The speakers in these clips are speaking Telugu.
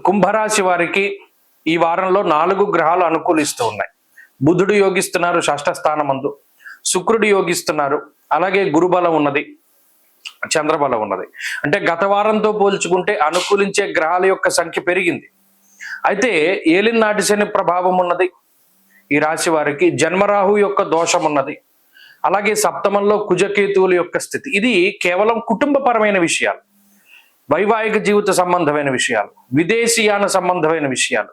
కుంభరాశి వారికి ఈ వారంలో 4 గ్రహాలు అనుకూలిస్తూ ఉన్నాయి. బుధుడు యోగిస్తున్నారు షష్ఠ స్థానమందు, శుక్రుడు యోగిస్తున్నారు, అలాగే గురుబలం ఉన్నది, చంద్రబలం ఉన్నది. అంటే గత వారంతో పోల్చుకుంటే అనుకూలించే గ్రహాల యొక్క సంఖ్య పెరిగింది. అయితే ఏలినాటి శని ప్రభావం ఉన్నది ఈ రాశి వారికి, జన్మరాహు యొక్క దోషం ఉన్నది, అలాగే సప్తమంలో కుజకేతువుల యొక్క స్థితి. ఇది కేవలం కుటుంబపరమైన విషయాలు, వైవాహిక జీవిత సంబంధమైన విషయాలు, విదేశీయాన సంబంధమైన విషయాలు,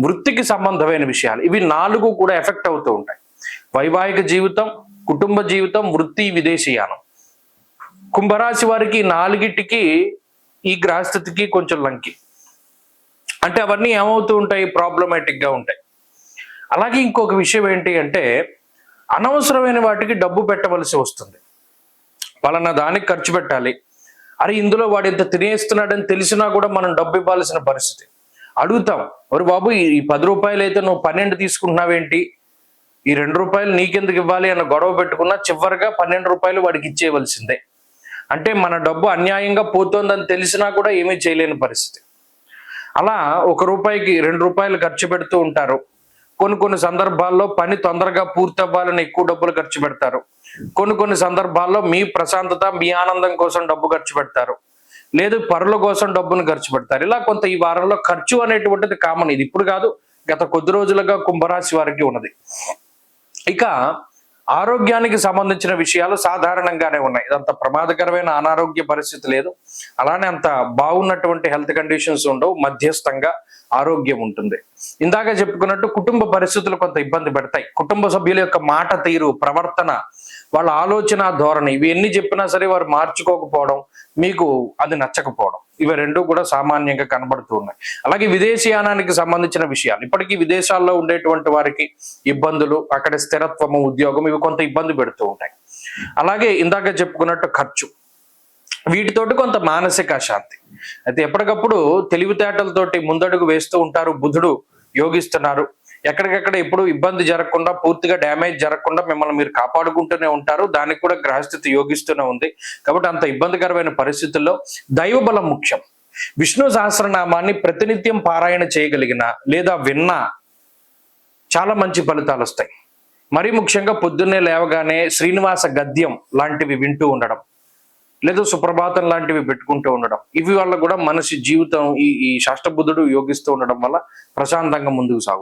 వృత్తికి సంబంధమైన విషయాలు, ఇవి 4 కూడా ఎఫెక్ట్ అవుతూ ఉంటాయి. వైవాహిక జీవితం, కుటుంబ జీవితం, వృత్తి, విదేశీయానం. కుంభరాశి వారికి 4టికి ఈ గ్రహస్థితికి కొంచెం లంకి. అంటే అవన్నీ ఏమవుతూ ఉంటాయి, ప్రాబ్లమాటిక్ గా ఉంటాయి. అలాగే ఇంకొక విషయం ఏంటి అంటే, అనవసరమైన వాటికి డబ్బు పెట్టవలసి వస్తుంది. పలానా దానికి ఖర్చు పెట్టాలి, అరే ఇందులో వాడు ఇంత తినేస్తున్నాడని తెలిసినా కూడా మనం డబ్బు ఇవ్వాల్సిన పరిస్థితి. అడుగుతాం, ఒరు బాబు ఈ 10 రూపాయలు అయితే నువ్వు 12 తీసుకుంటున్నావేంటి, ఈ 2 రూపాయలు నీకెందుకు ఇవ్వాలి అన్న గొడవ పెట్టుకున్నా చివరిగా 12 రూపాయలు వాడికి ఇచ్చేయవలసిందే. అంటే మన డబ్బు అన్యాయంగా పోతోందని తెలిసినా కూడా ఏమీ చేయలేని పరిస్థితి. అలా 1 రూపాయికి 2 రూపాయలు ఖర్చు పెడుతూ ఉంటారు. కొన్ని సందర్భాల్లో పని తొందరగా పూర్తి అవ్వాలని ఎక్కువ డబ్బులు ఖర్చు పెడతారు. కొన్ని సందర్భాల్లో మీ ప్రశాంతత, మీ ఆనందం కోసం డబ్బు ఖర్చు పెడతారు, లేదు పరుల కోసం డబ్బును ఖర్చు పెడతారు. ఇలా కొంత ఈ వారంలో ఖర్చు అనేటువంటిది కామన్. ఇది ఇప్పుడు కాదు, గత కొద్ది రోజులుగా కుంభరాశి వారికి ఉన్నది. ఇక ఆరోగ్యానికి సంబంధించిన విషయాలు సాధారణంగానే ఉన్నాయి. ఇదంత ప్రమాదకరమైన అనారోగ్య పరిస్థితి లేదు, అలానే అంత బాగున్నటువంటి హెల్త్ కండిషన్స్ ఉండవు, మధ్యస్థంగా ఆరోగ్యం ఉంటుంది. ఇందాక చెప్పుకున్నట్టు కుటుంబ పరిస్థితులు కొంత ఇబ్బంది పెడతాయి. కుటుంబ సభ్యుల యొక్క మాట తీరు, ప్రవర్తన, వాళ్ళ ఆలోచన ధోరణి, ఇవి ఎన్ని చెప్పినా సరే వారు మార్చుకోకపోవడం, మీకు అది నచ్చకపోవడం, ఇవి 2 కూడా సామాన్యంగా కనబడుతూ ఉన్నాయి. అలాగే విదేశీయానానికి సంబంధించిన విషయాలు, ఇప్పటికీ విదేశాల్లో ఉండేటువంటి వారికి ఇబ్బందులు, అక్కడ స్థిరత్వము, ఉద్యోగం, ఇవి కొంత ఇబ్బంది పెడుతూ ఉంటాయి. అలాగే ఇందాక చెప్పుకున్నట్టు ఖర్చు, వీటితోటి కొంత మానసిక అశాంతి. అయితే ఎప్పటికప్పుడు తెలివితేటలతోటి ముందడుగు వేస్తూ ఉంటారు. బుధుడు యోగిస్తున్నారు, ఎక్కడికెక్కడ ఎప్పుడు ఇబ్బంది జరగకుండా, పూర్తిగా డ్యామేజ్ జరగకుండా మిమ్మల్ని మీరు కాపాడుకుంటూనే ఉంటారు. దానికి కూడా గ్రహస్థితి యోగిస్తూనే ఉంది. కాబట్టి అంత ఇబ్బందికరమైన పరిస్థితుల్లో దైవ బలం ముఖ్యం. విష్ణు సహస్రనామాన్ని ప్రతినిత్యం పారాయణ చేయగలిగిన లేదా విన్నా చాలా మంచి ఫలితాలు వస్తాయి. మరీ ముఖ్యంగా పొద్దున్నే లేవగానే శ్రీనివాస గద్యం లాంటివి వింటూ ఉండడం, లేదా సుప్రభాతం లాంటివి పెట్టుకుంటూ ఉండడం, ఇవి వల్ల కూడా మనిషి జీవితం ఈ షష్ఠబుధుడు యోగిస్తూ ఉండడం వల్ల ప్రశాంతంగా ముందుకు సాగుతుంది.